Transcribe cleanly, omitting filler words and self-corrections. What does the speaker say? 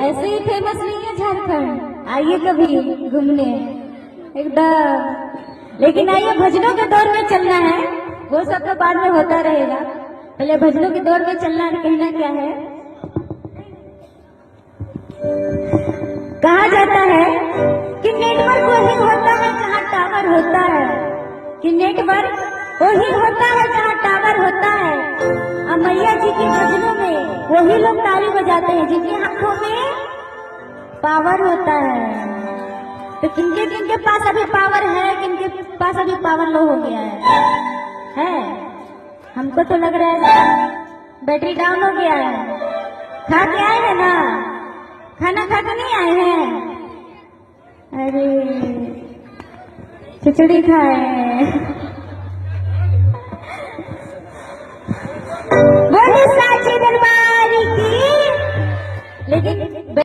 ऐसे ही फेमस नहीं है झारखंड, आइए कभी घूमने एकदम। लेकिन आइए भजनों के दौर में चलना है, वो सब तो बाद में होता रहेगा, पहले भजनों के दौर में चलना है। कहना क्या है, कहा जाता है कि नेटवर्क वही होता है जहाँ टावर होता है, कि नेटवर्क वही होता है जहाँ टावर होता है। और मैया जी के भजनों में वही लोग ताली बजाते हैं जिनकी आंखों में पावर होता है। तो किनके किनके पास अभी पावर है, किनके पास अभी पावर लो हो गया है? हमको तो लग रहा है बैटरी डाउन हो गया है। खा के आए हैं ना, खाना खा के नहीं आए हैं? अरे खिचड़ी खाए हैं। बोले साची दरबार की। लेकिन